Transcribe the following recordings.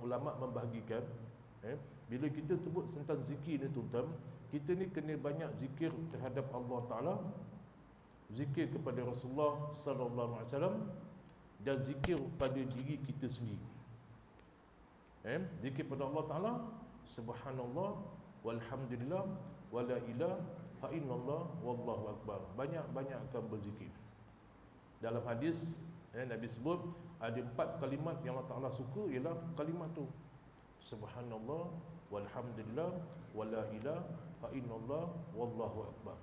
ulama membahagikan, bila kita sebut tentang zikir ni tuan-tuan, kita ni kena banyak zikir terhadap Allah Ta'ala, zikir kepada Rasulullah sallallahu alaihi wasallam, dan zikir pada diri kita sendiri. Zikir pada Allah Ta'ala, subhanallah walhamdulillah wala ilaha illallah wallahu akbar. Banyak-banyakkan berzikir. Dalam hadis Nabi sebut ada 4 kalimat yang Allah Ta'ala suka, ialah kalimat tu, subhanallah walhamdulillah wala ilaha illallah wallahu akbar.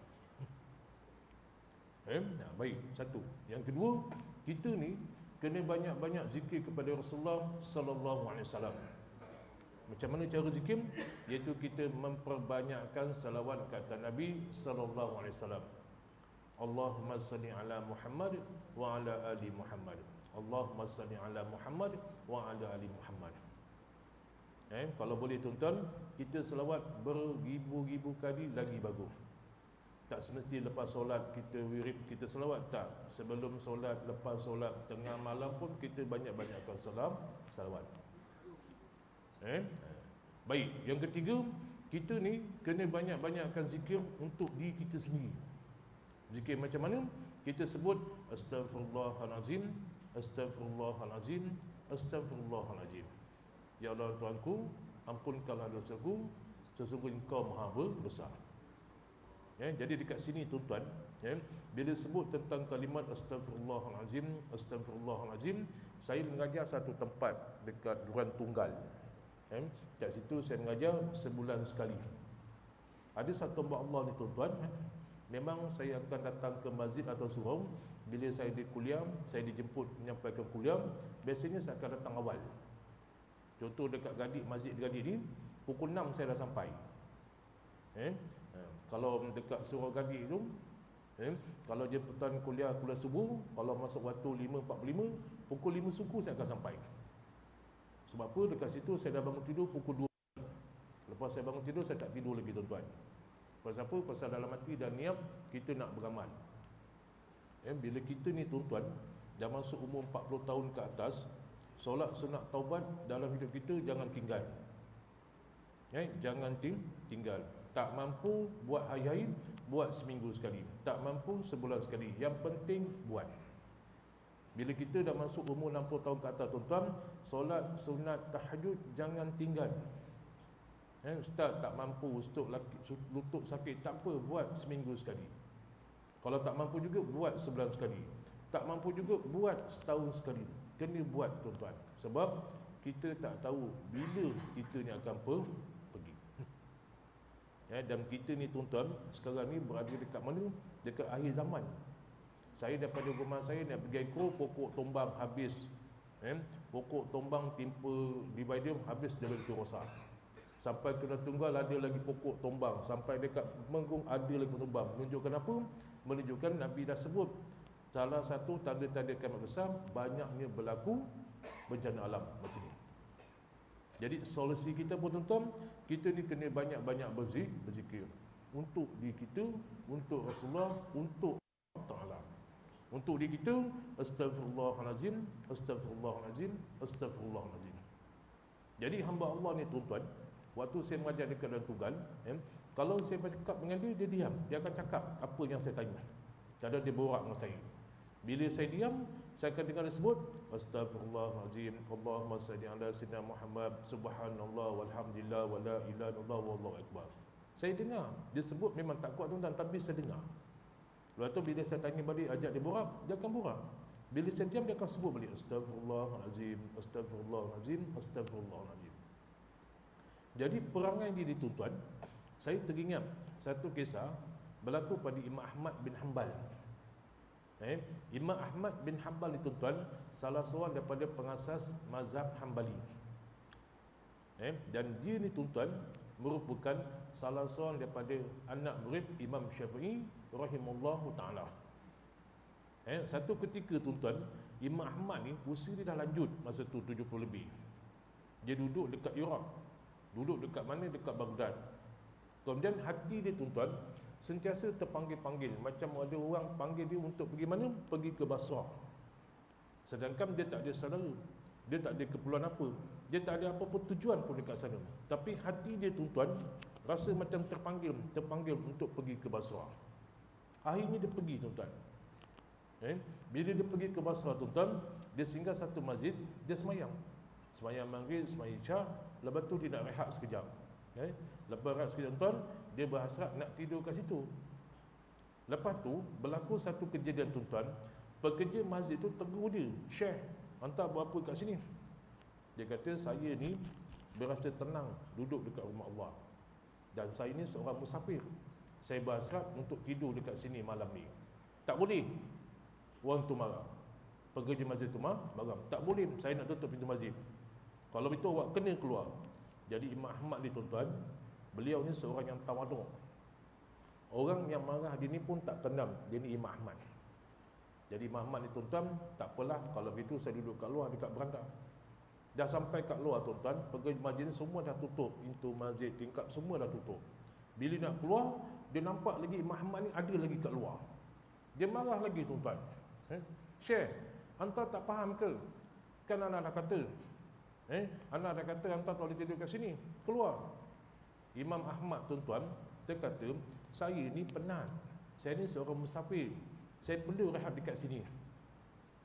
Baik, satu. Yang kedua, kita ni kena banyak-banyak zikir kepada Rasulullah sallallahu alaihi wasallam. Macam mana cara zikir? Iaitu kita memperbanyakkan salawat ke atas Nabi sallallahu alaihi wasallam. Allahumma salli ala Muhammad wa ala ali Muhammad. Allahumma salli ala Muhammad wa ala ali Muhammad. Kalau boleh tuan-tuan, kita selawat beribu-ribu kali lagi bagus. Tak semesti lepas solat kita wirid kita selawat, tak. Sebelum solat, lepas solat, tengah malam pun kita banyak-banyakkan salawat. Baik, yang ketiga, kita ni kena banyak-banyakkan zikir untuk diri kita sendiri. Zikir macam mana? Kita sebut astaghfirullahalazim, astaghfirullahalazim, astaghfirullahalazim. Ya Allah Tuhanku, ampunkanlah dosaku, sesungguhnya Engkau Maha Besar. Jadi dekat sini tuan-tuan, bila sebut tentang kalimat astaghfirullahalazim, astaghfirullahalazim, saya mengajar satu tempat dekat Duran Tunggal. Kat situ saya mengajar sebulan sekali. Ada satu hamba Allah ni tuan-tuan, memang saya akan datang ke masjid atau surau. Bila saya di kuliah, saya dijemput menyampaikan kuliah, biasanya saya akan datang awal. Contoh dekat Gadik, masjid Gadik ni, pukul 6 saya dah sampai. Kalau dekat surau Gadik tu, kalau jemputan kuliah subuh, kalau masuk waktu 5.45, pukul 5 suku saya akan sampai. Sebab apa? Dekat situ saya dah bangun tidur pukul 2. Lepas saya bangun tidur, saya tak tidur lagi tuan-tuan. Pasal apa? Pasal dalam hati dan niat kita nak beramal. Bila kita ni tuan-tuan dah masuk umur 40 tahun ke atas, solat sunat taubat dalam hidup kita jangan tinggal. Jangan tinggal. Tak mampu buat hari-hari, buat seminggu sekali. Tak mampu sebulan sekali. Yang penting buat. Bila kita dah masuk umur 60 tahun ke atas tuan-tuan, solat sunat tahajud jangan tinggal. Ustaz tak mampu, lutut sakit, tak apa, buat seminggu sekali. Kalau tak mampu juga, buat sebulan sekali. Tak mampu juga, buat setahun sekali. Kena buat tuan-tuan. Sebab kita tak tahu bila kita ni akan pergi. Dan kita ni tuan-tuan, sekarang ni berada dekat mana? Dekat akhir zaman. Saya daripada rumah saya nak pergi ekor, pokok tombang habis. Pokok tombang timpa divider habis daripada itu rosak. Sampai ke Tunggal ada lagi pokok tombang. Sampai dekat Menggung ada lagi tombang. Menunjukkan apa? Menunjukkan Nabi dah sebut salah satu tanda-tanda kiamat besar, banyaknya berlaku bencana alam macam ni. Jadi solusi kita pun tuan-tuan, kita ni kena banyak-banyak berzikir untuk diri kita, untuk Rasulullah, untuk Allah Ta'ala. Untuk diri kita, astaghfirullahalazim, astaghfirullahalazim, astaghfirullahalazim. Jadi hamba Allah ni tuan-tuan, waktu saya mengajar dekat Duran Tunggal, kalau saya bercakap dengan dia, dia diam. Dia akan cakap apa yang saya tanya. Kadang dia borak dengan saya. Bila saya diam, saya akan dengar dia sebut astaghfirullahalazim, Allahumma salli ala sayyidina Muhammad, subhanallah walhamdulillah wala ilaha illallah wallahu akbar. Saya dengar dia sebut, memang tak kuat tuan-tuan, tapi saya dengar. Lepas tu bila saya tanya balik, ajak dia borak, dia akan borak. Bila saya diam, dia akan sebut balik astaghfirullahalazim, astaghfirullahalazim, astaghfirullahalazim. Jadi perangai dia tuan-tuan, saya teringat satu kisah berlaku pada Imam Ahmad bin Hanbal. Imam Ahmad bin Hanbal ni tuan-tuan, salah seorang daripada pengasas mazhab Hanbali. Dan dia ni tuan-tuan merupakan salah seorang daripada anak murid Imam Syafi'i rahimahullahu ta'ala. Satu ketika tuan-tuan, Imam Ahmad ni usia dia dah lanjut masa tu 70 lebih. Dia duduk dekat Iraq. Duduk dekat mana? Dekat Baghdad. Kemudian hati dia tuan-tuan sentiasa terpanggil-panggil, macam ada orang panggil dia untuk pergi mana? Pergi ke Basrah. Sedangkan dia tak ada saudara, dia tak ada keperluan apa. Dia tak ada apa-apa tujuan pun dekat sana. Tapi hati dia tuan-tuan rasa macam terpanggil untuk pergi ke Basrah. Akhirnya dia pergi tuan-tuan. Bila dia pergi ke Basrah tuan-tuan, dia singgah satu masjid, dia semayang. Semayang maghrib, semayang isyak, lepas tu dia nak rehat sekejap. Lepas rehat sekejap tuan-tuan, dia berhasrat nak tidur kat situ. Lepas tu berlaku satu kejadian tuan-tuan, pekerja masjid tu tegur dia, "Syekh, hantar buat apa kat sini?" Dia kata, "Saya ni berasa tenang duduk dekat rumah Allah, dan saya ni seorang musafir. Saya berhasrat untuk tidur dekat sini malam ni." Tak boleh. Orang tu marah. Pekerja masjid tu marah. "Tak boleh, saya nak tutup pintu masjid. Kalau begitu awak kena keluar." Jadi Imam Ahmad ni tuan-tuan, beliau ni seorang yang tawaduk. Orang yang marah dia ni pun tak kenal dia ni Imam Ahmad. Jadi Imam Ahmad ni tuan-tuan, tak apalah, kalau begitu saya duduk kat luar dekat beranda. Dah sampai kat luar tuan-tuan, pekerja masjid ni semua dah tutup, pintu masjid, tingkap semua dah tutup. Bila nak keluar, dia nampak lagi Imam Ahmad ni ada lagi kat luar. Dia marah lagi tuan-tuan. "Syekh, anta tak faham ke? Kan anak dah kata, anak dah kata anta tak boleh tidur kat sini. Keluar." Imam Ahmad tuan-tuan, dia kata, "Saya ni penat. Saya ni seorang musafir. Saya perlu rehat dekat sini."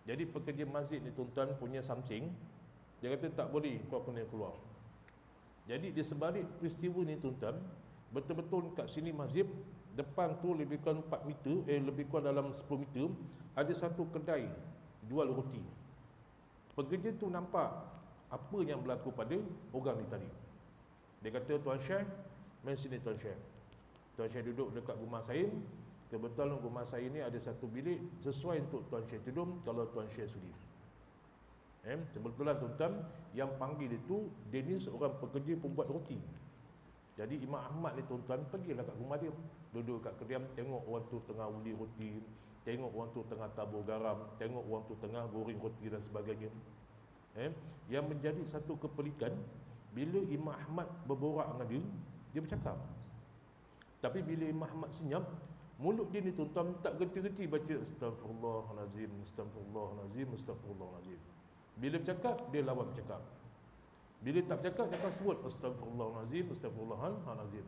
Jadi pekerja masjid ni tuan-tuan punya something. Dia kata, "Tak boleh, kau kena keluar." Jadi di sebalik peristiwa ni tuan-tuan, betul-betul kat sini masjid, depan tu lebih kurang 4 meter, lebih kurang dalam 10 meter, ada satu kedai jual roti. Pekerja tu nampak apa yang berlaku pada orang ni tadi. Dia kata, "Tuan Syekh, mari sini Tuan Syekh. Tuan Syekh duduk dekat rumah saya. Kebetulan rumah saya ni ada satu bilik sesuai untuk Tuan Syekh tidur kalau Tuan Syekh sudi." Kebetulan tuan-tuan, yang panggil itu, dia ni seorang pekerja pembuat roti. Jadi Imam Ahmad ni tuan-tuan pergilah kat rumah dia, duduk kat kediam, tengok orang tu tengah undi roti, tengok orang tu tengah tabur garam, tengok orang tu tengah goreng roti dan sebagainya. Yang menjadi satu kepelikan, bila Imam Ahmad berborak dengan dia, dia bercakap. Tapi bila Imam Ahmad senyap, mulut dia ni tuan-tuan tak genti-genti baca Astaghfirullahalazim, Astaghfirullahalazim, Astaghfirullahalazim. Bila bercakap, dia lawan bercakap. Bila tak bercakap, dia akan sebut Astaghfirullahalazim, Astaghfirullahalazim.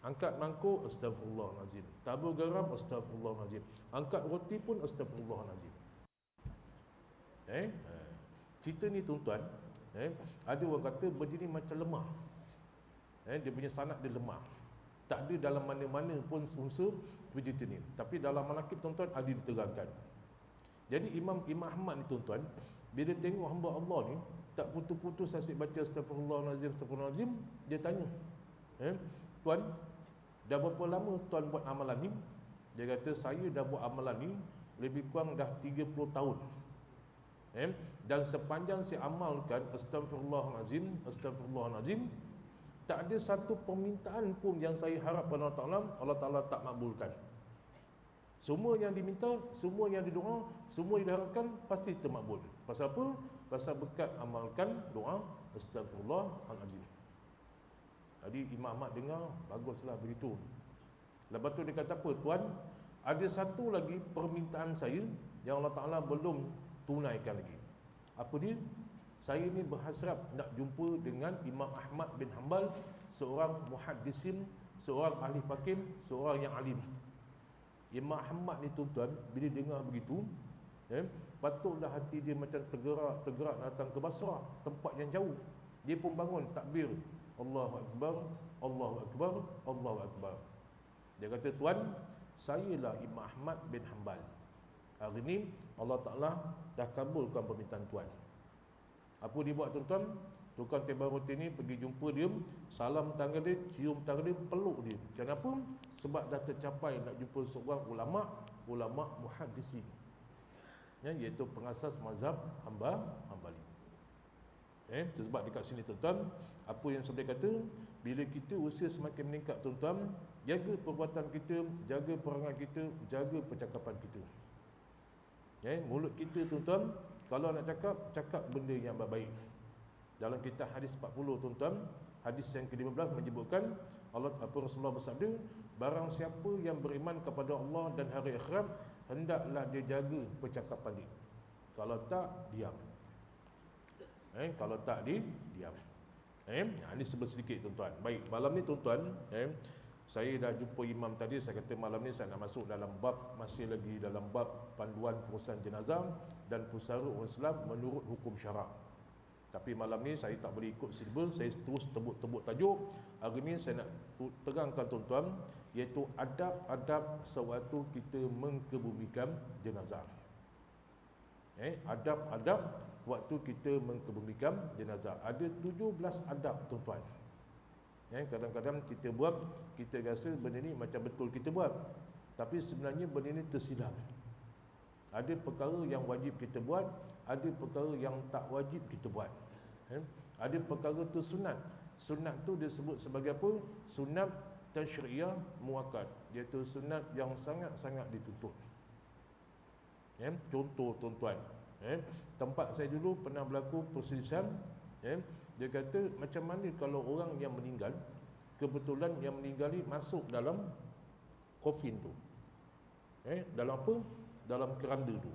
Angkat mangkuk, Astaghfirullahalazim. Tabur garam, Astaghfirullahalazim. Angkat roti pun Astaghfirullahalazim. Cerita ni tuan-tuan, ada orang kata benda ni macam lemah. Dia punya sanad dia lemah. Tak ada dalam mana-mana pun unsur cerita ni. Tapi dalam manaqib tuan-tuan ada diterangkan. Jadi Imam Ahmad ni tuan-tuan, bila tengok hamba Allah ni tak putus-putus asyik baca Astaghfirullahalazim, Astaghfirullahalazim, dia tanya, "Tuan, dah berapa lama tuan buat amalan ni?" Dia kata, "Saya dah buat amalan ni lebih kurang dah 30 tahun. Dan sepanjang saya amalkan Astaghfirullahalazim, Astaghfirullahalazim, tak ada satu permintaan pun yang saya harap pada Allah Ta'ala tak makbulkan. Semua yang diminta, semua yang didoa, semua yang diharapkan pasti termakbul. Pasal apa? Pasal berkat amalkan doa Astaghfirullahalazim." Jadi Imam Ahmad dengar, baguslah begitu. Lepas tu dia kata, "Apa tuan? Ada satu lagi permintaan saya yang Allah Ta'ala belum tunaikan lagi." Apa dia? "Saya ni berhasrat nak jumpa dengan Imam Ahmad bin Hanbal, seorang muhaddisin, seorang ahli fiqh, seorang yang alim." Imam Ahmad ni tuan-tuan, bila dengar begitu, patutlah hati dia macam tergerak datang ke Basrah, tempat yang jauh. Dia pun bangun takbir, Allahu Akbar, Allahu Akbar, Allahu Akbar. Dia kata, "Tuan, sayalah Imam Ahmad bin Hanbal. Hari ni Allah Ta'ala dah kabulkan permintaan tuan." Apa dia buat tuan-tuan? Tukang tebal roti ni pergi jumpa dia, salam tangan dia, cium tangan dia, peluk dia. Kenapa? Sebab dah tercapai nak jumpa seorang ulama muhaddisin, iaitu pengasas mazhab Hanbali. Sebab dekat sini tuan-tuan, apa yang saya kata, bila kita usia semakin meningkat tuan-tuan, jaga perbuatan kita, jaga perangai kita, jaga percakapan kita. Mulut kita tuan-tuan, kalau nak cakap benda yang baik. Dalam kitab hadis 40 tuan-tuan, hadis yang ke-15 menyebutkan Rasulullah bersabda, "Barang siapa yang beriman kepada Allah dan hari akhirat, hendaklah dia jaga percakapan dia. Kalau tak, diam." Kalau tak diam. Ini sedikit tuan-tuan. Baik, malam ni tuan-tuan, saya dah jumpa imam tadi. Saya kata malam ni saya nak masuk dalam bab, masih lagi dalam bab panduan pengurusan jenazah dan pusara orang Islam menurut hukum syarak. Tapi malam ni saya tak boleh ikut silibus, saya terus tebuk-tebuk tajuk. Hari ni saya nak terangkan tuan-tuan, iaitu adab-adab sewaktu kita mengkebumikan jenazah. Adab-adab waktu kita mengkebumikan jenazah. Ada 17 adab tuan-tuan. Kadang-kadang kita buat, kita rasa benda ni macam betul kita buat, tapi sebenarnya benda ni tersilap. Ada perkara yang wajib kita buat, ada perkara yang tak wajib kita buat. Ada perkara tu sunat. Sunat tu disebut sebagai apa? Sunat tasyri'iyah muakkad, iaitu sunat yang sangat-sangat dituntut. Contoh tuan-tuan, tempat saya dulu pernah berlaku perselisihan. Dia kata macam mana kalau orang yang meninggal, kebetulan yang meninggal ni masuk dalam coffin tu, dalam apa? Dalam keranda tu.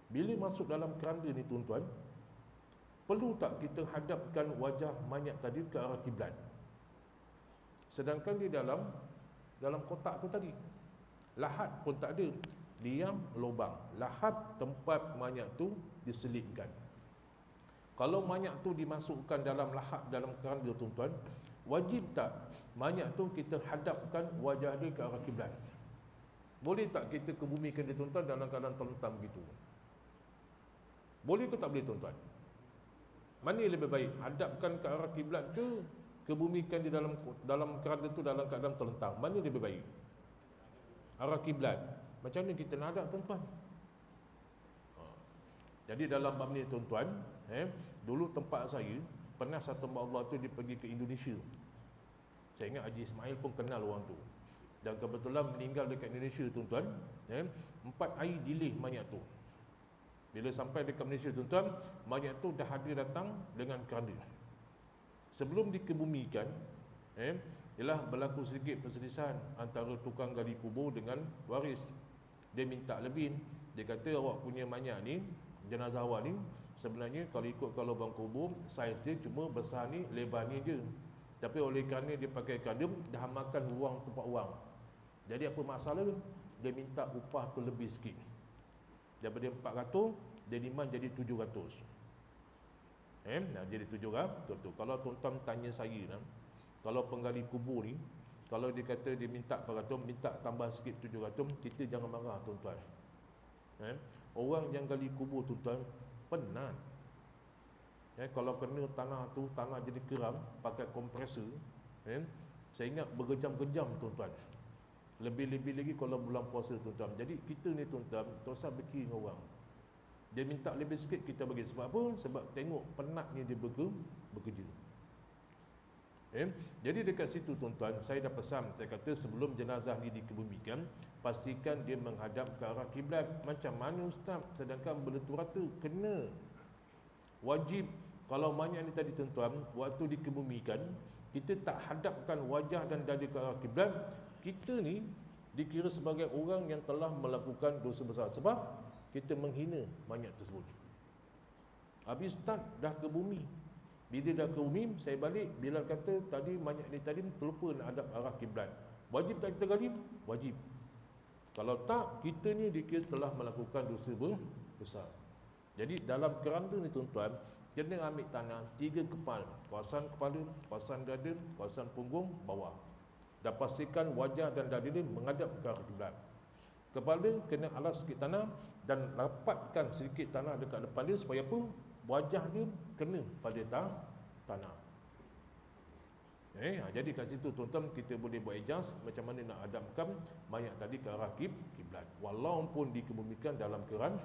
Bila masuk dalam keranda ni tuan-tuan, perlu tak kita hadapkan wajah mayat tadi ke arah kiblat? Sedangkan di dalam kotak tu tadi, lahat pun tak ada, diam lubang. Lahat tempat mayat tu diselipkan. Kalau mayat tu dimasukkan dalam lahat, dalam keranda tuan-tuan, wajib tak mayat tu kita hadapkan wajah dia ke arah kiblat? Boleh tak kita kebumikan dia tuan-tuan dalam keadaan terlentam gitu? Boleh ke tak boleh tuan-tuan? Mana yang lebih baik? Hadapkan ke arah kiblat ke kebumikan di dalam keranda tu dalam keadaan terlentang? Mana lebih baik? Arah kiblat. Macam mana kita nak hadap tuan-tuan? Jadi dalam bab ni tuan-tuan, dulu tempat saya pernah satu hamba Allah tu dia pergi ke Indonesia. Saya ingat Haji Ismail pun kenal orang tu. Dan kebetulan meninggal dekat Indonesia tuan-tuan. 4 hari delay mayat tu. Bila sampai dekat Malaysia tuan-tuan, mayat tu dah hadir datang dengan keranda. Sebelum dikebumikan, ialah berlaku sedikit perselisihan antara tukang gali kubur dengan waris. Dia minta lebih. Dia kata awak punya mayat ni, jenazah awak ni, sebenarnya kalau ikut ke lubang kubur, saiz dia cuma besar ni, lebar ni je. Tapi oleh kerana dia pakai keranda, dah makan ruang tempat orang. Jadi apa masalah dia? Dia minta upah tu lebih sikit. Daripada 400, dia demand jadi 700. Jadi 700 tu. Kalau tuan-tuan tanya saya, kalau penggali kubur ni, kalau dia kata dia minta 400, minta tambah sikit 700, kita jangan marah tuan-tuan. Orang yang gali kubur tuan-tuan penat. Kalau kena tanah tu, tanah jadi keram, pakai kompresor, saya ingat berjam-jam tuan-tuan. Lebih-lebih lagi kalau bulan puasa tuan-tuan. Jadi kita ni tuan-tuan, tak usah berkira dengan orang. Dia minta lebih sikit, kita bagi. Sebab apa? Sebab tengok penatnya dia bekerja. Jadi dekat situ tuan-tuan, saya dah pesan, saya kata sebelum jenazah ni dikebumikan, pastikan dia menghadap ke arah kiblat. Macam mana ustaz? Sedangkan benda tu rata. Kena. Wajib. Kalau mayat ni tadi tuan-tuan, waktu dikebumikan, kita tak hadapkan wajah dan dada ke arah kiblat, kita ni dikira sebagai orang yang telah melakukan dosa besar. Sebab kita menghina mayat tersebut. Habis ustaz dah ke bumi. Bila dah ke bumi, saya balik, Bilal kata tadi mayat ni tadi terlupa nak hadap arah kiblat. Wajib tak kita gali? Wajib. Kalau tak, kita ni dikira telah melakukan dosa besar. Jadi dalam keranda ni tuan-tuan, kena ambil tanah 3 kepal, kawasan kepala, kawasan dada, kawasan punggung, bawah. Dan pastikan wajah dan dada dia menghadap ke arah kiblat. Kepala kena alas sikit tanah dan rapatkan sedikit tanah dekat depan dia supaya apa? Wajah dia kena pada tanah. Jadi kat situ tuan-tuan kita boleh buat ijaz macam mana nak hadapkan mayat tadi ke arah kiblat, walaupun dikebumikan dalam keranda.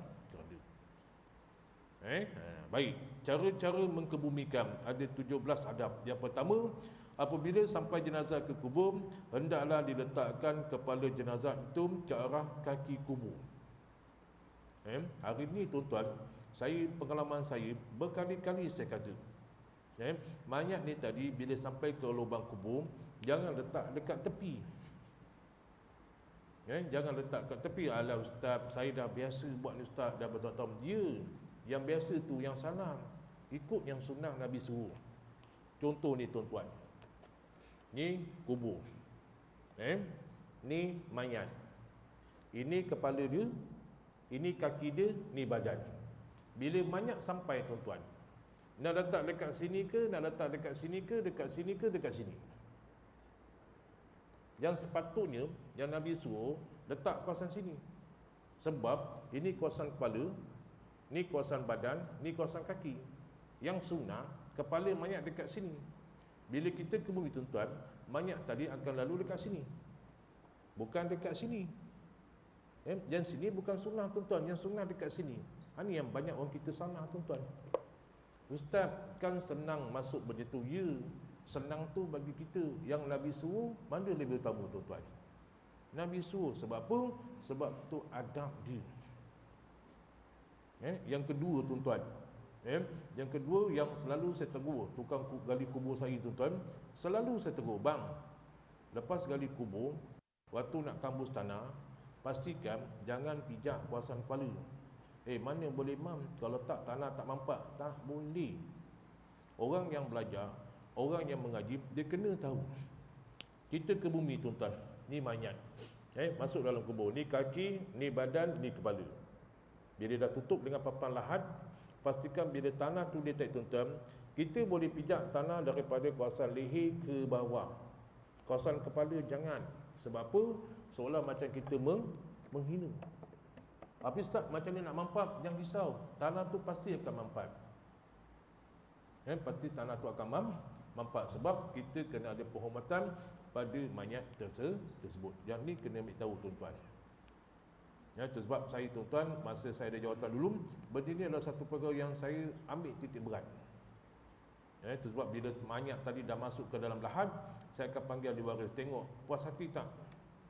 Baik, cara-cara mengkebumikan ada 17 adab. Yang pertama, apabila sampai jenazah ke kubur, hendaklah diletakkan kepala jenazah itu ke arah kaki kubur. Hari ni tuan-tuan, pengalaman saya berkali-kali saya kata, mayat ni tadi bila sampai ke lubang kubur, jangan letak dekat tepi. Jangan letak kat tepi. Alah ustaz, saya dah biasa buat ni ustaz, dah bertahun-tahun. Ya, yang biasa tu yang salah. ikut yang sunnah Nabi suruh. Contoh ni tuan-tuan, ni kubur, ni mayat, ini kepala dia, ini kaki dia, ni badan. Bila mayat sampai tuan-tuan, nak letak dekat sini ke, nak letak dekat sini ke, dekat sini ke, dekat sini. Yang sepatutnya yang Nabi suruh letak kawasan sini. Sebab ini kawasan kepala, ni kawasan badan, ni kawasan kaki. Yang sunnah, kepala mayat dekat sini. Bila kita ke bumi tuan-tuan, mayat tadi akan lalu dekat sini, bukan dekat sini. Yang sini bukan sunnah tuan-tuan, yang sunnah dekat sini. Ini yang banyak orang kita salah tuan-tuan. Ustaz, kan senang masuk benda tu. Ya, senang tu bagi kita. Yang Nabi suruh, mana lebih utama tuan-tuan? Nabi suruh sebab apa? Sebab tu adab dia. Yang kedua tuan-tuan, yang kedua yang selalu saya tegur tukang gali kubur saya tuan-tuan, selalu saya tegur, bang, lepas gali kubur, waktu nak kambus tanah, pastikan jangan pijak kawasan kepala. Mana boleh mam, kalau tak tanah tak mampat. Tak boleh. Orang yang belajar, orang yang mengaji, dia kena tahu. Kita ke bumi tuan-tuan, ni mayat, masuk dalam kubur, ni kaki, ni badan, ni kepala. Bila dah tutup dengan papan lahat, pastikan bila tanah tu detek tuan-tuan, kita boleh pijak tanah daripada kawasan leher ke bawah. Kawasan kepala jangan. Sebab apa? Seolah macam kita menghina. Tapi Ustaz, macam ni nak mampat, jangan risau. Tanah tu pasti akan mampat. Pasti tanah tu akan mampat. Sebab kita kena ada penghormatan pada mayat tersebut. Yang ni kena ambil tahu tuan-tuan. Itu sebab saya tuan-tuan, masa saya ada jawatan dulu, benda ni adalah satu perkara yang saya ambil titik berat. Itu sebab bila mayat tadi dah masuk ke dalam lahat, saya akan panggil di waris, tengok puas hati tak?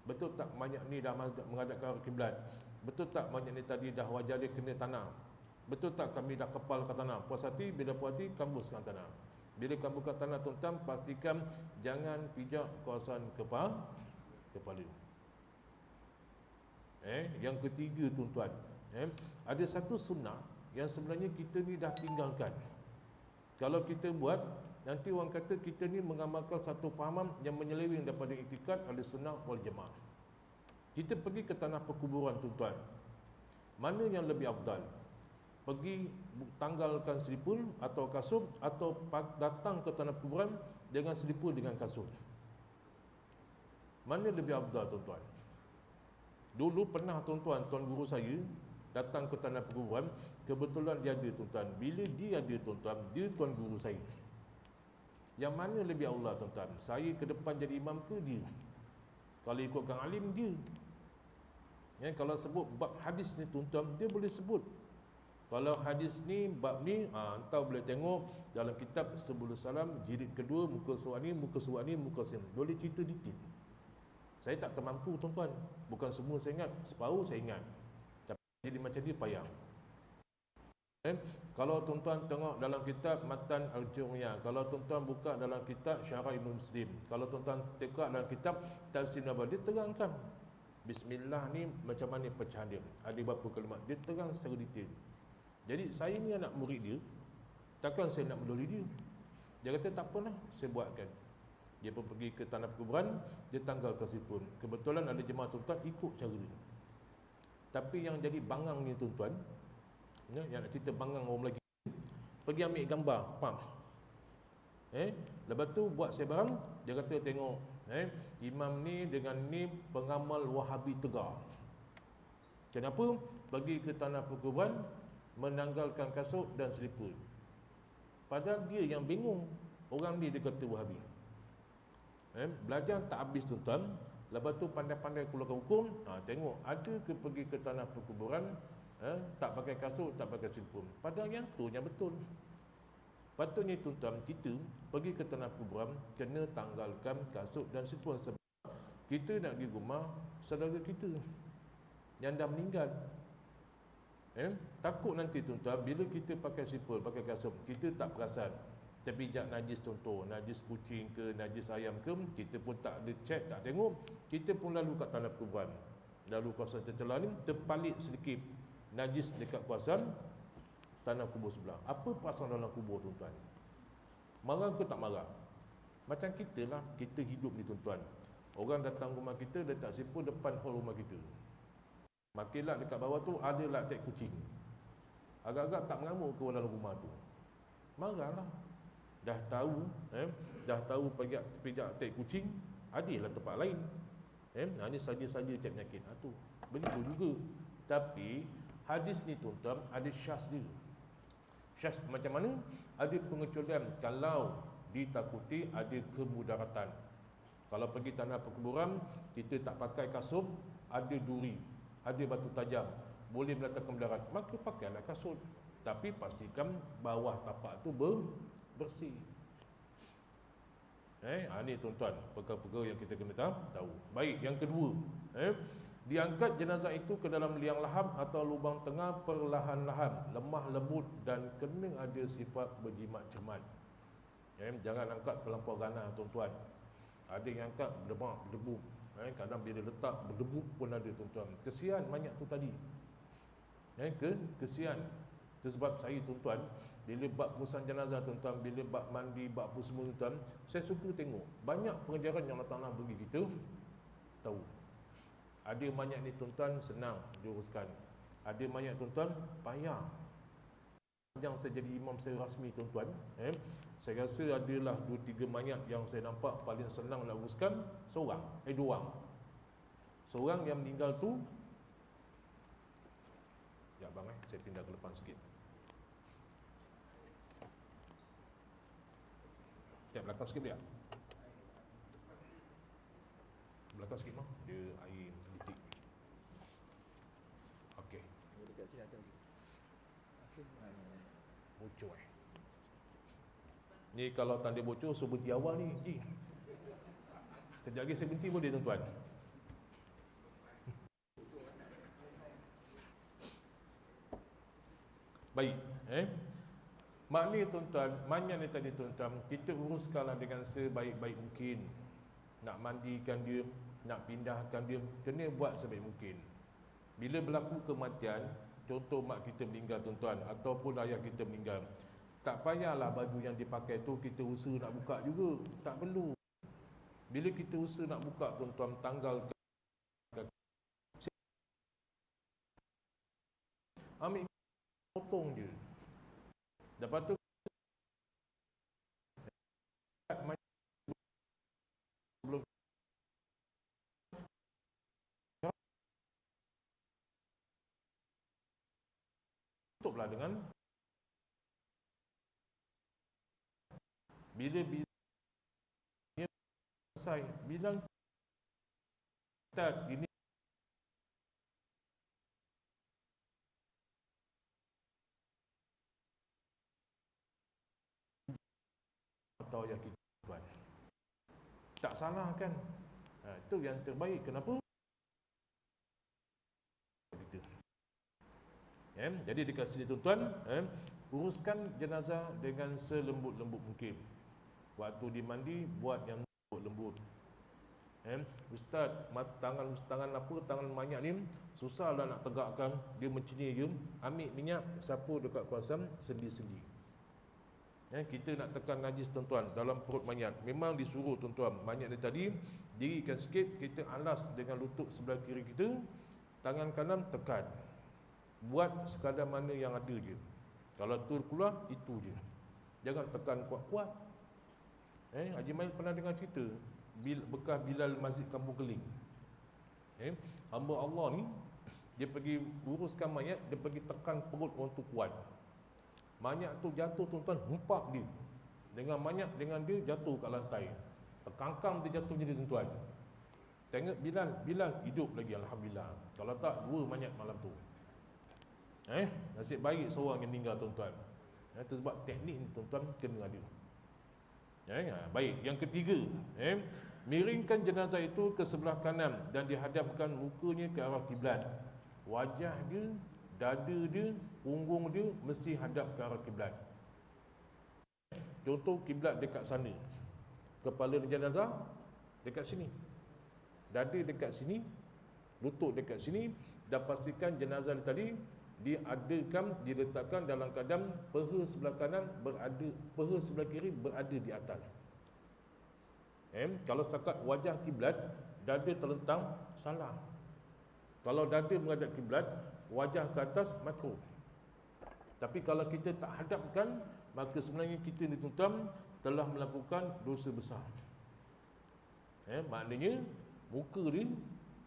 Betul tak mayat ni dah menghadapkan kiblat? Betul tak mayat ni tadi dah wajah dia kena tanah? Betul tak kami dah kepal ke tanah? Puas hati, bila puas hati, kambuskan tanah. Bila kambuskan tanah tuan-tuan, pastikan jangan pijak kawasan kepala. Yang ketiga tuan-tuan, ada satu sunnah yang sebenarnya kita ni dah tinggalkan. Kalau kita buat, nanti orang kata kita ni mengamalkan satu fahaman yang menyeleweng daripada iktikad Ahlussunnah wal Jamaah. Kita pergi ke tanah perkuburan tuan-tuan, mana yang lebih afdal? Pergi tanggalkan selipul atau kasut, atau datang ke tanah perkuburan dengan selipul dengan kasut? Mana lebih afdal tuan-tuan? Dulu pernah tuan-tuan, tuan guru saya datang ke tanah perkuburan, kebetulan dia ada tuan-tuan. Bila dia ada tuan-tuan, dia tuan guru saya. Yang mana lebih aula tuan-tuan? Saya ke depan jadi imam ke dia? Kalau ikutkan alim dia. Kalau sebut bab hadis ni tuan-tuan, dia boleh sebut. Kalau hadis ni, bab ni, entah boleh tengok dalam kitab Subulus Salam, jilid kedua, muka surat ni, muka surat ni, muka surat ni. Boleh cerita detail. Saya tak termampu tuan-tuan. Bukan semua saya ingat, separuh saya ingat. Tapi jadi macam dia payah. Kalau tuan-tuan tengok dalam kitab Matan Al-Juriyah, kalau tuan-tuan buka dalam kitab Syarah Ibn Muslim, kalau tuan-tuan tengok dalam kitab Tafsir Nabawi, dia terangkan Bismillah ni macam mana pecahan dia, ada berapa kalimat, dia terang secara detail. Jadi saya ni anak murid dia, takkan saya nak mendolih dia. Dia kata tak apalah, saya buatkan. Dia pun pergi ke tanah perkuburan, dia tanggalkan selipul. Kebetulan ada jemaah tuan-tuan ikut cara dia. Tapi yang jadi bangang ni tuan-tuan, yang nak cerita bangang orang Melayu, pergi ambil gambar, pam. Lepas tu buat sebarang, dia kata tengok, imam ni dengan ni pengamal Wahabi tegar. Kenapa? Pergi ke tanah perkuburan, menanggalkan kasut dan selipul. Padahal dia yang bingung. Orang ni dia kata Wahabi. Belajar tak habis tuan-tuan. Lepas tu pandai-pandai keluarkan hukum. Tengok, ada ke pergi ke tanah perkuburan, tak pakai kasut, tak pakai selipul. Padahal yang tu yang betul. Patutnya tuan-tuan, kita pergi ke tanah perkuburan, kena tanggalkan kasut dan selipul. Sebab kita nak pergi rumah saudara kita yang dah meninggal. Takut nanti tuan-tuan, bila kita pakai selipul, pakai kasut, kita tak perasan, terpijak najis, contoh najis kucing ke, najis ayam ke, kita pun tak ada check, tak tengok, kita pun lalu kat tanah perkuburan, lalu kawasan tercelah ni, terpalit sedikit najis dekat kawasan tanah kubur sebelah. Apa perasaan dalam kubur tuan-tuan? Marah ke tak marah? Macam kita lah, kita hidup ni tuan-tuan. Orang datang rumah kita, letak siput depan hall rumah kita. Makin lah dekat bawah tu ada lah tek kucing. Agak-agak tak mengamuk ke dalam rumah tu. Marahlah. Dah tahu pijak tek kucing, adalah tempat lain. Ini saja-saja cek penyakit. Tu begitu juga. Tapi hadis ni tuan-tuan ada syas dia. Syas macam mana? Ada pengecualian kalau ditakuti ada kemudaratan. Kalau pergi tanah perkuburan, kita tak pakai kasut, ada duri, ada batu tajam, boleh mendatangkan mudarat, maka pakailah kasut. Tapi pastikan bawah tapak tu bersih. Ini tuan-tuan, perkara-perkara yang kita kena tahu. Baik, yang kedua, diangkat jenazah itu ke dalam liang lahap atau lubang tengah perlahan-lahan, lemah lembut dan kena ada sifat berjimat cermat. Jangan angkat terlampau ganas tuan-tuan. Ada yang angkat berdebu. Kadang bila letak berdebu pun ada tuan-tuan. Kesian mayat tu tadi. Kesian. Itu sebab saya tuan-tuan, bila bab pengurusan jenazah tuan-tuan, bila bab mandi, bab apa semua tuan-tuan, saya suka tengok banyak pengajaran yang Allah Ta'ala bagi kita tahu. Ada mayat ni tuan-tuan senang diuruskan. Ada mayat tuan-tuan payah. Yang saya jadi imam saya rasmi tuan-tuan, saya rasa adalah 2-3 mayat yang saya nampak paling senang nak uruskan. Dua orang. Seorang yang meninggal tu, ya bang, saya pindah ke depan sikit. Belakang sikit boleh tak? Belakang sikit mah, dia air titik. Okey. Dekat sini ada. Bocor ni kalau tanda bocor suruh berhenti awal ni Ji. Kejap lagi saya berhenti boleh tuan-tuan. Baik, maknanya tuan-tuan, mayat ni tadi tuan-tuan, kita uruskanlah dengan sebaik-baik mungkin. Nak mandikan dia, nak pindahkan dia, kena buat sebaik mungkin. Bila berlaku kematian, contoh mak kita meninggal tuan-tuan, ataupun ayah kita meninggal, tak payahlah baju yang dipakai tu kita usaha nak buka juga. Tak perlu. Bila kita usaha nak buka tuan-tuan, tanggal ambil potong je. Lepas tu belum tutuplah dengan bila selesai bilang start ini atau yang kita buat tak salah kan. Itu yang terbaik. Kenapa? Jadi dekat sini tuan-tuan, uruskan jenazah dengan selembut-lembut mungkin. Waktu dimandi buat yang lembut. Ustaz, tangan mayat ni susahlah nak tegakkan, dia mencini je. Ambil minyak, sapu dekat kawasan sendi-sendi. Kita nak tekan najis tuan-tuan dalam perut mayat, memang disuruh tuan-tuan, mayat ni tadi dirikan sikit, kita alas dengan lutut sebelah kiri kita, tangan kanan tekan. Buat sekadar mana yang ada je. Kalau tu keluar, itu je. Jangan tekan kuat-kuat. Haji Mail pernah dengar cerita bekas Bilal Masjid Kampung Keling. Hamba Allah ni, dia pergi uruskan mayat, dia pergi tekan perut orang tu kuat. Mayat tu jatuh tuan-tuan, humpak dia. Dengan mayat dengan dia jatuh kat lantai. Terkangkang dia jatuh jadi tuan-tuan. Tengok Bilal hidup lagi, alhamdulillah. Kalau tak, 2 mayat malam tu. Nasib baik seorang yang meninggal tuan-tuan. Itu sebab teknik ni tuan-tuan kena ada. Baik, yang ketiga, miringkan jenazah itu ke sebelah kanan dan dihadapkan mukanya ke arah kiblat. Wajah dia, dada dia, punggung dia mesti hadap ke arah kiblat. Contoh kiblat dekat sana, kepala jenazah dekat sini, dada dekat sini, lutut dekat sini, dan pastikan jenazah tadi diletakkan dalam keadaan peha sebelah kanan berada, peha sebelah kiri berada di atas. Kalau setakat wajah kiblat, dada terlentang, salah. Kalau dada menghadap kiblat, wajah ke atas, makruh. Tapi kalau kita tak hadapkan, maka sebenarnya kita ni tuan-tuan telah melakukan dosa besar. Maknanya muka dia,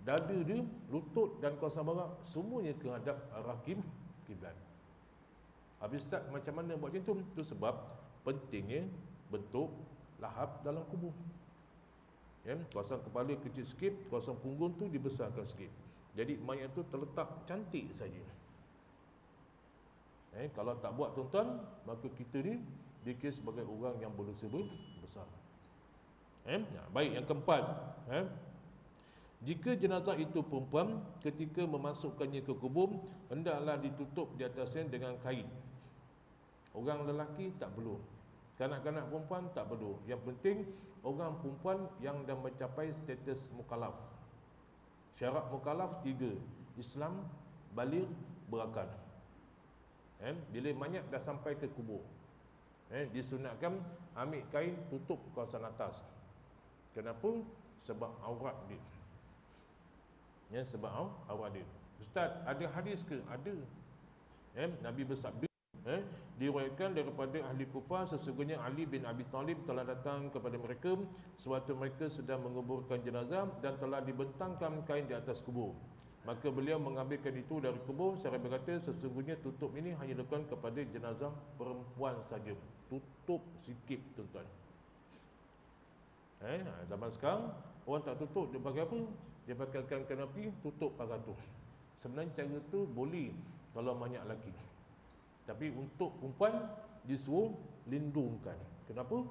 dada dia, lutut dan kawasan barat semuanya ke hadap arah kiblat. Habis Ustaz, macam mana buat macam tu? Itu sebab pentingnya bentuk lahap dalam kubur. Kawasan kepala kecil sikit, kawasan punggung tu dibesarkan sikit. Jadi mayat tu terletak cantik saja. Kalau tak buat tuan-tuan, maka kita ni dikira sebagai orang yang berdosa besar. Baik, yang keempat, jika jenazah itu perempuan, ketika memasukkannya ke kubur, hendaklah ditutup di atasnya dengan kain. Orang lelaki tak perlu, kanak-kanak perempuan tak perlu. Yang penting orang perempuan yang dah mencapai status mukallaf. Syarat mukallaf 3: Islam, baligh, berakal. Bila mayat dah sampai ke kubur, disunatkan ambil kain tutup kawasan atas. Kenapa? Sebab aurat dia. Sebab aurat dia. Ustaz, ada hadis ke? Ada. Nabi bersabda, diriwayatkan daripada ahli Kufah, sesungguhnya Ali bin Abi Talib telah datang kepada mereka sewaktu mereka sedang menguburkan jenazah dan telah dibentangkan kain di atas kubur. Maka beliau mengambilkan itu dari kubur seraya berkata, sesungguhnya tutup ini hanya dilakukan kepada jenazah perempuan saja. Tutup sikit tuan-tuan. Zaman sekarang orang tak tutup, dia pakai apa? Dia pakaikan kanapi, tutup pagar tu. Sebenarnya cara tu boleh kalau banyak lelaki. Tapi untuk perempuan disuruh lindungkan. Kenapa?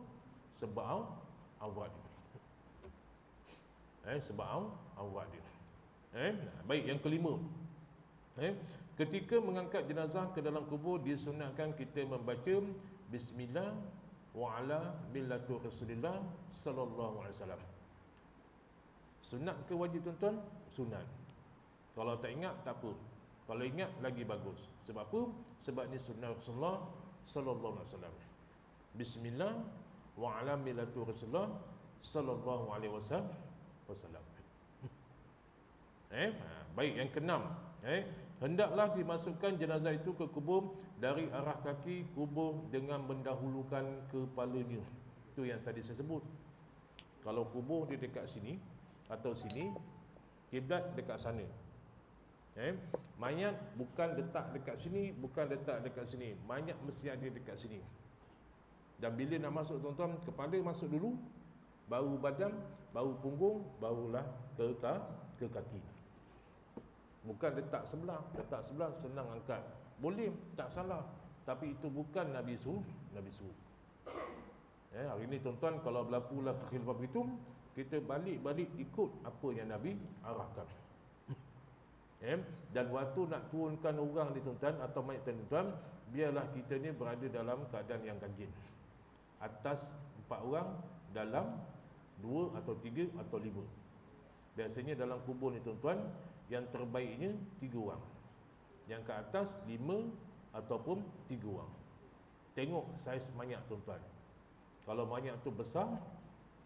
Sebab aurat dia. Sebab aurat dia. Baik, yang kelima, ketika mengangkat jenazah ke dalam kubur, disunatkan kita membaca Bismillah wa ala millati Rasulillah sallallahu alaihi wasallam. Sunat ke wajib tuan-tuan? Sunat. Kalau tak ingat tak apa. Kalau ingat lagi bagus. Sebab apa? Sebab ni sunnah Rasulullah sallallahu alaihi wasallam. Bismillah wa ala millati Rasulillah sallallahu alaihi wasallam. Baik, yang keenam, hendaklah dimasukkan jenazah itu ke kubur dari arah kaki kubur dengan mendahulukan kepalanya. Itu yang tadi saya sebut. Kalau kubur dia dekat sini atau sini, kiblat dekat sana. Mayat bukan letak dekat sini, bukan letak dekat sini. Mayat mesti ada dekat sini. Dan bila nak masuk tuan-tuan, kepala masuk dulu, baru badan, baru punggung, barulah ke kaki. Bukan letak sebelah senang angkat. Boleh, tak salah. Tapi itu bukan Nabi suruh. Hari ini tuan-tuan, kalau berlakulah kekhilafan begitu, kita balik ikut apa yang Nabi arahkan. Dan waktu nak turunkan orang ni tuan-tuan atau mayat tuan-tuan, biarlah kita ni berada dalam keadaan yang ganjil. Atas 4 orang, dalam 2 atau 3 atau 5. Biasanya dalam kubur ni tuan-tuan, yang terbaiknya 3 orang. Yang ke atas 5 ataupun 3 orang. Tengok saiz mayat tuan-tuan. Kalau mayat tu besar,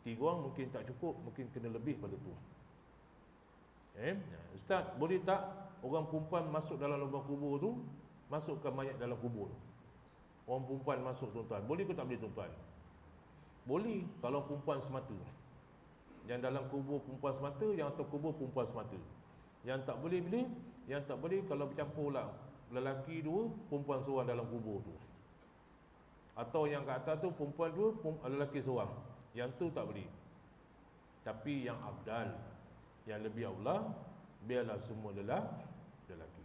3 orang mungkin tak cukup, mungkin kena lebih pada tu. Ustaz, boleh tak orang perempuan masuk dalam lubang kubur tu, masukkan mayat dalam kubur? Orang perempuan masuk tuan-tuan, boleh ke tak boleh tuan-tuan? Boleh kalau perempuan semata. Yang dalam kubur perempuan semata, yang atas kubur perempuan semata. Yang tak boleh bila? Yang tak boleh kalau bercampur lah, lelaki 2, perempuan seorang dalam kubur tu. Atau yang kat atas tu perempuan 2, lelaki seorang. Yang tu tak boleh. Tapi yang abdal, yang lebih aula, biarlah semua lelaki.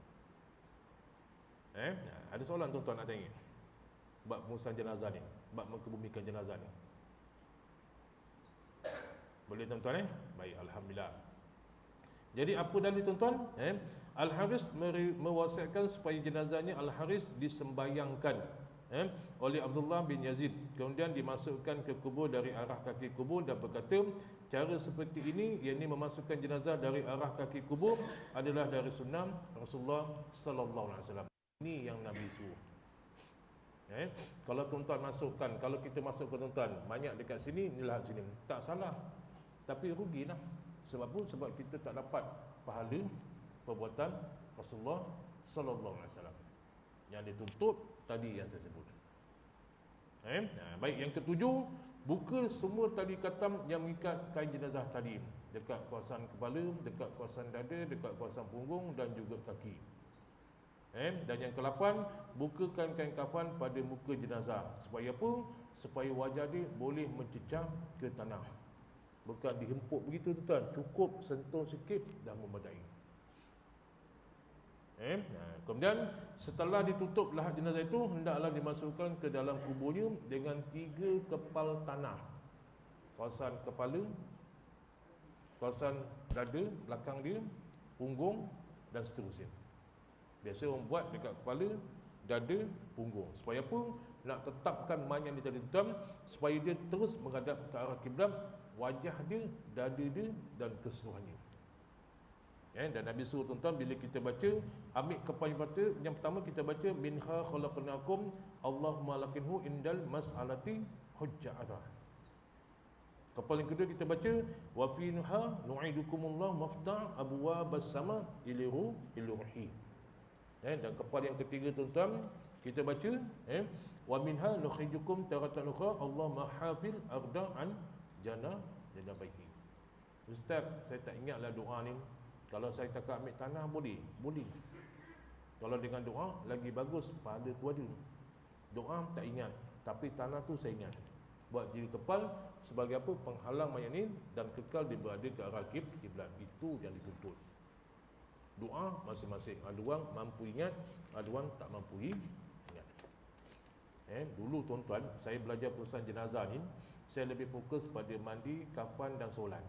Ada soalan tuan-tuan nak tanya bab pengurusan jenazah ni, bab mengebumikan jenazah ni? Boleh tuan-tuan? Baik, alhamdulillah. Jadi apa dalil tuan-tuan? Al-Haris mewasiatkan supaya jenazahnya Al-Haris disembayangkan oleh Abdullah bin Yazid, kemudian dimasukkan ke kubur dari arah kaki kubur, dan berkata, cara seperti ini, yakni memasukkan jenazah dari arah kaki kubur, adalah dari sunnah Rasulullah sallallahu alaihi wasallam. Ini yang Nabi suruh. Kalau tuan-tuan masukkan, kalau kita masuk ke tuan-tuan mayat dekat sini, inilah sini, tak salah, tapi rugilah. Sebab apa? Sebab kita tak dapat pahala perbuatan Rasulullah sallallahu alaihi wasallam yang dituntut tadi yang saya sebut. Baik, yang ketujuh, buka semua tali katam yang mengikat kain jenazah tadi dekat kawasan kepala, dekat kawasan dada, dekat kawasan punggung dan juga kaki. Dan yang ke-8, bukakan kain kafan pada muka jenazah. Supaya apa? Supaya wajah dia boleh mencecah ke tanah. Bukan dihempuk begitu tuan, cukup sentuh sikit dah memadai. Kemudian setelah ditutup lahat jenazah itu, hendaklah dimasukkan ke dalam kuburnya dengan 3 kepal tanah. Kawasan kepala, kawasan dada, belakang dia, punggung dan seterusnya. Biasa orang buat dekat kepala, dada, punggung. Supaya apa? Nak tetapkan mayat di tadi tuan, supaya dia terus menghadap ke arah kiblat, wajah dia, dada dia dan keseluruhannya. Dan Nabi suruh tuan-tuan bila kita baca, ambil kepala mata, yang pertama kita baca minha khalaqnakum Allahumma lakinhu indal mas'alati hujja'ata. Kepala yang kedua kita baca wa finha nu'idukumullah mafta' abwabas sama iliru ilruhi. Dan kepala yang ketiga tuan-tuan kita baca wa minha nukhrijukum taratan ukhra Allahumma hafil arda an janabaihi. Ustaz, saya tak ingatlah doa ni. Kalau saya tak ambil tanah boleh? Boleh. Kalau dengan doa lagi bagus, pada tu ada. Doa tak ingat, tapi tanah tu saya ingat. Buat diri kepal sebagai apa? Penghalang mayat ni dan kekal dia berada ke arah kiblat. Itu yang dituntut. Doa masing-masing. Ada orang mampu ingat, ada orang tak mampu ingat. Dulu tuan-tuan, saya belajar urusan jenazah ni, saya lebih fokus pada mandi, kafan dan solat.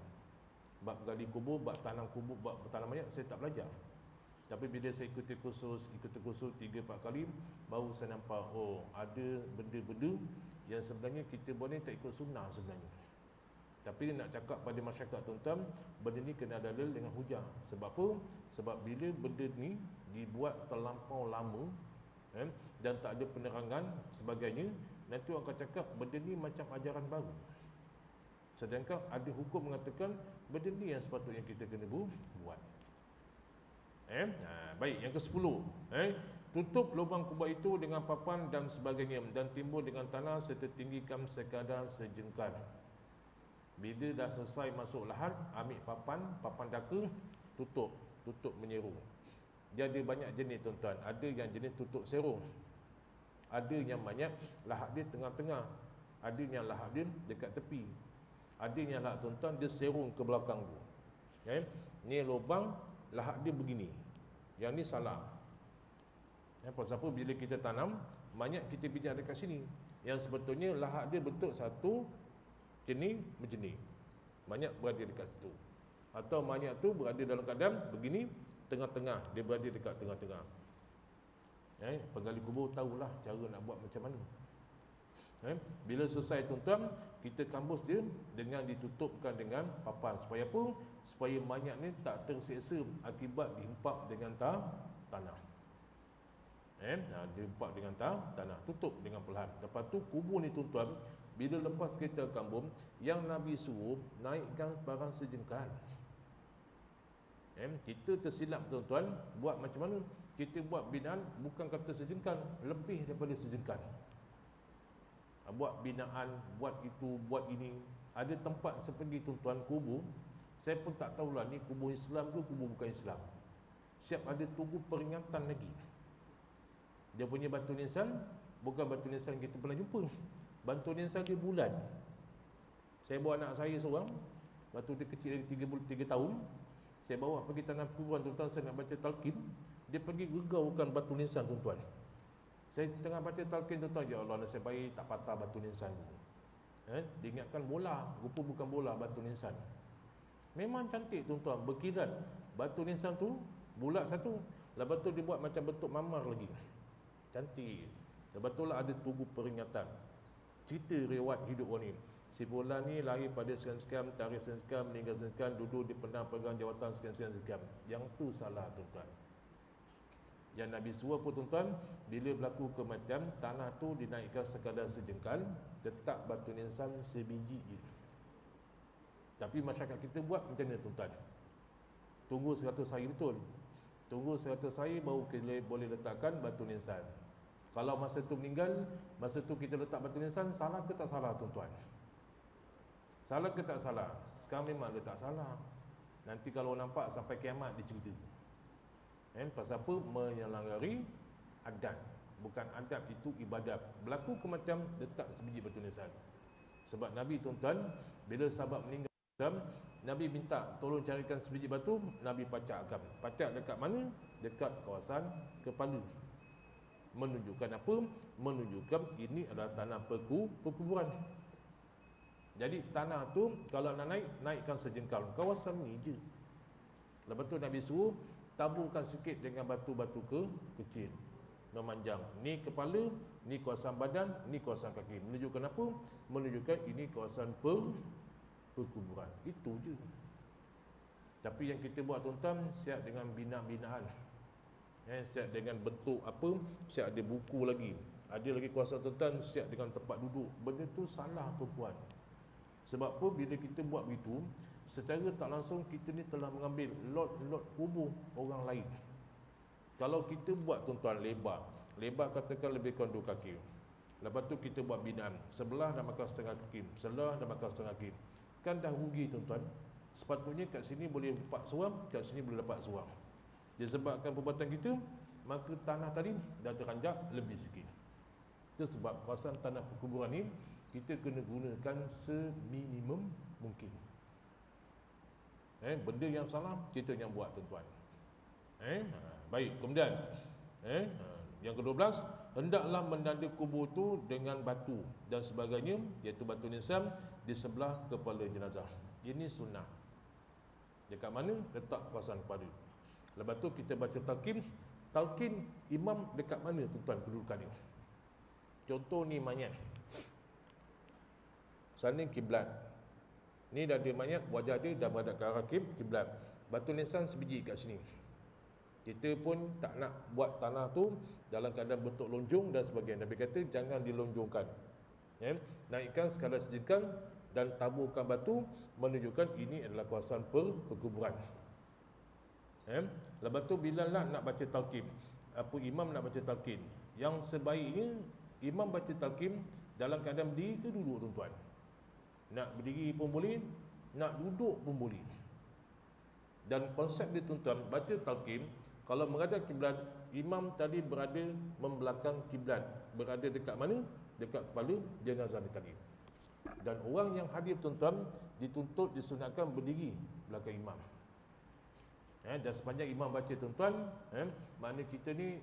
Bab gali kubur, bab tanam kubur, bab tanam mayat saya tak belajar. Tapi bila saya ikuti kursus 3-4 kali, baru saya nampak, oh ada benda-benda yang sebenarnya kita boleh tak ikut sunnah sebenarnya. Tapi dia nak cakap pada masyarakat tuan-tuan, benda ni kena dalil dengan hujah. Sebab apa? Sebab bila benda ni dibuat terlampau lama dan tak ada penerangan sebagainya, nanti orang akan cakap benda ni macam ajaran baru. Sedangkan ada hukum mengatakan benda ni yang sepatutnya kita kena buat. Baik, yang ke-10, tutup lubang kubur itu dengan papan dan sebagainya dan timbul dengan tanah serta tinggikan sekadar sejengkal. Bila dah selesai masuk lahat, ambil papan daka, tutup menyeru. Dia ada banyak jenis tuan-tuan. Ada yang jenis tutup serong, ada yang banyak lahat dia tengah-tengah, ada yang lahat dia dekat tepi, ada yang lahat tuan-tuan dia serong ke belakang tu. Ni lubang lahat dia begini, yang ni salah. Pasal apa? Bila kita tanam mayat, kita bijak dekat sini, yang sebetulnya lahat dia bentuk satu jenis macam mayat berada dekat situ, atau mayat tu berada dalam keadaan begini, tengah-tengah, dia berada dekat tengah-tengah. Penggali kubur tahulah cara nak buat macam mana. Bila selesai tuan-tuan, kita kambus dia dengan ditutupkan dengan papan. Supaya apa? Supaya mayat ni tak terseksa akibat dihempap dengan tanah. Dihempap dengan tanah, tutup dengan perlahan. Lepas tu kubur ni tuan-tuan, bila lepas kita kambum, yang Nabi suruh naikkan barang sejengkal. Kita tersilap tuan-tuan, buat macam mana? Kita buat binaan bukan kata sejengkal, lebih daripada sejengkal. Buat binaan, buat itu, buat ini. Ada tempat seperti tuan-tuan kubur, saya pun tak tahulah ni kubur Islam ke kubur bukan Islam. Siap ada tunggu peringatan lagi. Dia punya batu nisan bukan batu nisan kita pernah jumpa. Batu nisan dia bulan. Saya bawa anak saya seorang, batu dia kecil lagi 3 tahun. Saya bawa pergi tanah kuburan tuan-tuan, saya nak baca talqin. Dia pergi gegaukan batu nisan tuan-tuan. Saya tengah baca talqin tuan-tuan, ya Allah nasib baik tak patah batu nisan tu. Diingatkan bola, rupa bukan bola, batu nisan. Memang cantik tuan-tuan, berkilat. Batu nisan tu bulat satu, lepas tu dia buat macam bentuk mamar lagi. Cantik. Lepas tu lah ada tugu peringatan. Cerita riwayat hidup orang ni. Si bola ni lahir pada sekian-sekian, tarikh sekian-sekian, meninggal sekian, duduk di pernah pegang jawatan sekian-sekian. Yang tu salah tuan-tuan. Yang Nabi suruh apa tuan-tuan? Bila berlaku kematian, tanah tu dinaikkan sekadar sejengkal, letak batu nisan sebiji je. Tapi masyarakat kita buat macam mana tuan-tuan? Tunggu 100 hari betul. Tunggu 100 hari baru kita boleh letakkan batu nisan. Kalau masa tu meninggal, masa tu kita letak batu nisan, salah ke tak salah tuan-tuan? Salah ke tak salah? Sekarang memang dia tak salah. Nanti kalau nampak sampai kiamat dia cerita. Pasal apa? Menyelangari adat. Bukan adat, itu ibadat. Berlaku kematian, letak sebiji batu nisan. Sebab Nabi tuan-tuan, bila sahabat meninggal, Nabi minta tolong carikan sebiji batu, Nabi pacakkan. Pacak dekat mana? Dekat kawasan kepala. Menunjukkan apa? Menunjukkan ini adalah tanah perkuburan. Jadi tanah tu kalau nak naik, naikkan sejengkal. Kawasan ni je. Lepas tu Nabi suruh taburkan sikit dengan batu-batu kecil, memanjang. Ni kepala, ni kawasan badan, ni kawasan kaki. Menunjukkan apa? Menunjukkan ini kawasan perkuburan. Itu je. Tapi yang kita buat tuan-tuan, siap dengan binaan. Siap dengan bentuk apa, siap ada buku lagi. Ada lagi kawasan tuan-tuan, siap dengan tempat duduk. Benda tu salah tuan-tuan. Sebab apa? Bila kita buat begitu, secara tak langsung kita ni telah mengambil lot-lot kubur orang lain. Kalau kita buat tuan-tuan lebar katakan lebih kurang 2 kaki. Lepas tu kita buat binaan, sebelah dah makan setengah kaki, sebelah dah makan setengah kaki. Kan dah rugi tuan-tuan. Sepatutnya kat sini boleh dapat seorang, kat sini boleh dapat seorang. Disebabkan perbuatan kita, maka tanah tadi dah teranjak lebih sikit. Itu sebab kawasan tanah perkuburan ni kita kena gunakan seminimum mungkin. Benda yang salah kita yang buat tuan-tuan. Baik, kemudian yang ke-12, hendaklah mendanda kubur tu dengan batu dan sebagainya, iaitu batu nisan di sebelah kepala jenazah. Ini sunnah. Dekat mana? Letak kawasan kepala. Lepas tu kita baca talqin. Talqin imam dekat mana tuan-tuan kedudukan ni? Contoh ni mayat. Sana kiblat. Ni dah ada mayat, wajah dia dah berhadap ke arah kiblat. Batu nisan sebiji kat sini. Kita pun tak nak buat tanah tu dalam keadaan bentuk lonjong dan sebagainya. Nabi kata jangan dilonjongkan. Naikkan sekadar sejengkal dan taburkan batu, menunjukkan ini adalah kawasan perkuburan. Lepas tu bila lah nak baca talqin, apa imam nak baca talqin, yang sebaiknya imam baca talqin dalam keadaan berdiri ke duduk tuan-tuan? Nak berdiri pun boleh, nak duduk pun boleh. Dan konsep dia tuan-tuan, baca talqin, kalau menghadap kiblat, imam tadi berada membelakang kiblat. Berada dekat mana? Dekat kepala jenazah ni tadi. Dan orang yang hadir tuan-tuan dituntut disunatkan berdiri belakang imam. Dan sepanjang imam baca tuan-tuan, makna kita ni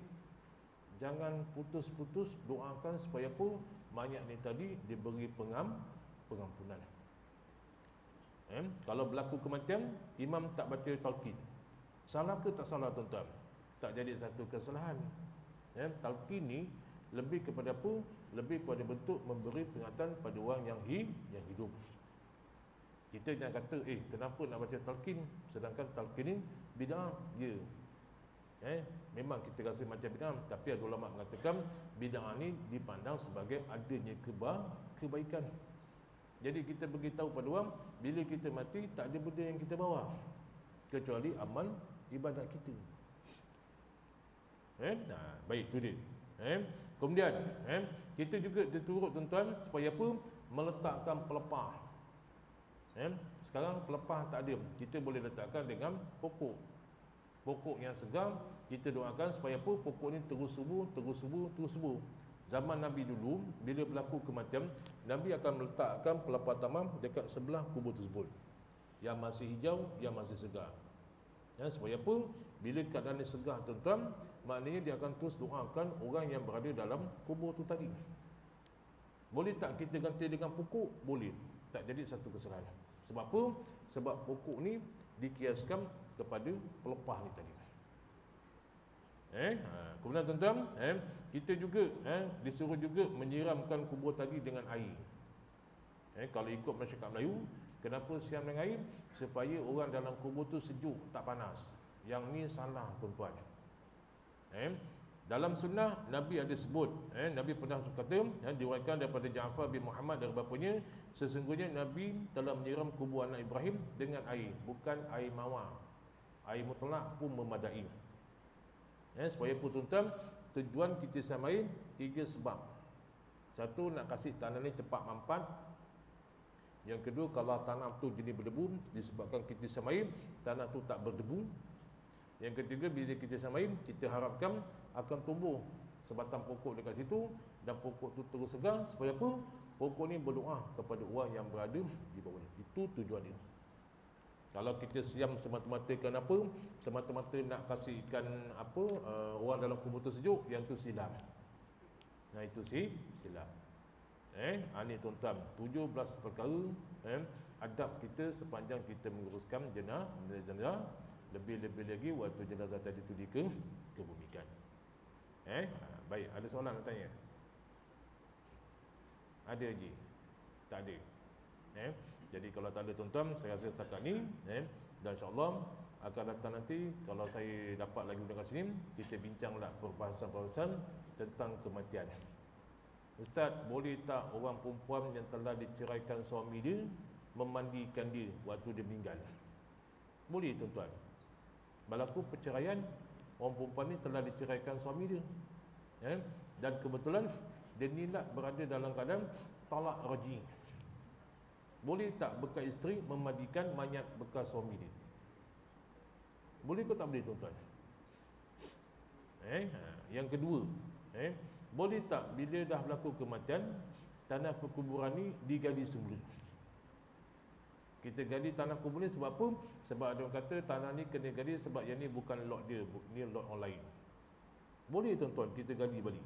jangan putus-putus doakan supaya apa? Mayat ni tadi diberi pengampunan. Kalau berlaku kematian, imam tak baca talqin, salah ke tak salah tuan-tuan? Tak jadi satu kesalahan. Talqin ni lebih kepada apa? Lebih kepada bentuk memberi peringatan pada orang yang hidup. Kita jangan kata, kenapa nak baca talqin sedangkan talqin ni bid'ah. Ya, memang kita rasa macam bid'ah, tapi ada ulama mengatakan bid'ah ni dipandang sebagai adanya kebaikan. Jadi kita beritahu pada orang, bila kita mati tak ada benda yang kita bawa kecuali amal ibadat kita. Baik, tu dia. Kemudian kita juga diturut tuan-tuan supaya apa? Meletakkan pelepah. Sekarang pelepah tak ada, kita boleh letakkan dengan pokok yang segar. Kita doakan supaya apa? Pokok ni terus subur. Zaman Nabi dulu, bila berlaku kematian, Nabi akan meletakkan pelepah tamam dekat sebelah kubur tersebut, yang masih hijau, yang masih segar. Supaya apa? Bila keadaan ni segar tuan-tuan, maknanya dia akan terus doakan orang yang berada dalam kubur tu tadi. Boleh tak kita ganti dengan pokok? Boleh. Tak jadi satu kesalahan. Sebab apa? Sebab pokok ni dikiaskan kepada pelepah ni tadi. Kemudian tuan-tuan, kita juga disuruh juga menyiramkan kubur tadi dengan air. Kalau ikut masyarakat Melayu, kenapa siram dengan air? Supaya orang dalam kubur tu sejuk, tak panas. Yang ni salah tuan-tuan. Dalam sunnah Nabi ada sebut, Nabi pernah kata, diriwayatkan daripada Ja'far bin Muhammad dari bapanya, sesungguhnya Nabi telah menyiram kubur anak Ibrahim dengan air, bukan air mawar. Air mutlak pun memadai. Supaya pun tuan-tuan, tujuan kita samain 3 sebab. Satu, nak kasih tanah ni cepat mampat. Yang kedua, kalau tanah tu jenis berdebu, disebabkan kita samain tanah tu tak berdebu. Yang ketiga, bila kita samain, kita harapkan akan tumbuh sebatang pokok dekat situ, dan pokok tu terus segar, supaya apa? Pokok ni berdoa kepada orang yang berada di bawah. Itu tujuan dia. Kalau kita siam semata-mata kenapa? Semata-mata nak kasihkan orang dalam kubur tersejuk, yang tu silap. Nah, itu silap. Ini tuan-tuan, 17 perkara adab kita sepanjang kita menguruskan jenazah. Lebih-lebih lagi waktu jenazah tadi tu dikebumikan. Baik, ada soalan nak tanya? Ada lagi? Tak ada. Jadi kalau tak ada tuan-tuan, saya rasa setakat ni, dan insya-Allah akan datang nanti kalau saya dapat lagi dengan sini, kita bincanglah perbahasan-perbahasan tentang kematian. Ustaz, boleh tak orang perempuan yang telah diceraikan suami dia memandikan dia waktu dia meninggal? Boleh tuan-tuan. Berlaku perceraian, orang perempuan ni telah diceraikan suami dia, dan kebetulan dia ni lah berada dalam keadaan talak raji. Boleh tak bekas isteri memandikan mayat bekas suami dia? Boleh ke tak boleh tuan-tuan? Yang kedua, boleh tak bila dah berlaku kematian, tanah perkuburan ni digali semula? Kita gali tanah kubur ni sebab apa? Sebab ada orang kata tanah ni kena gali sebab yang ni bukan lot dia, ni lot orang lain. Boleh tuan-tuan kita gali balik.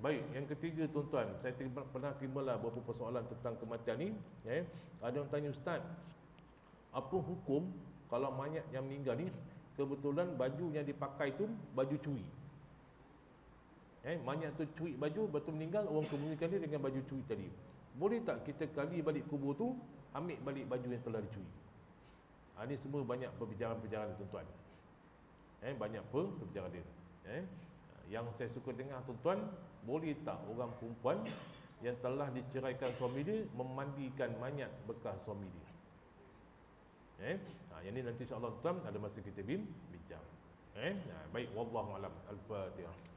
Baik, yang ketiga tuan-tuan, saya pernah timbullah beberapa persoalan tentang kematian ni. Ada orang tanya, Ustaz, apa hukum kalau mayat yang meninggal ni kebetulan baju yang dipakai tu baju curi? Mayat tu curi baju, betul meninggal, orang kebumikan dia dengan baju curi tadi. Boleh tak kita gali balik kubur tu, ambil balik baju yang telah dicuri? Ini semua banyak perbicaraan-perbicaraan tuan-tuan. Banyak perbicaraan dia. Yang saya suka dengar tuan-tuan, boleh tak orang perempuan yang telah diceraikan suami dia memandikan mayat bekas suami dia? Yang ni nanti insya-Allah tuan-tuan ada masa kita bincang. Baik, wallahu alam. Al-Fatihah.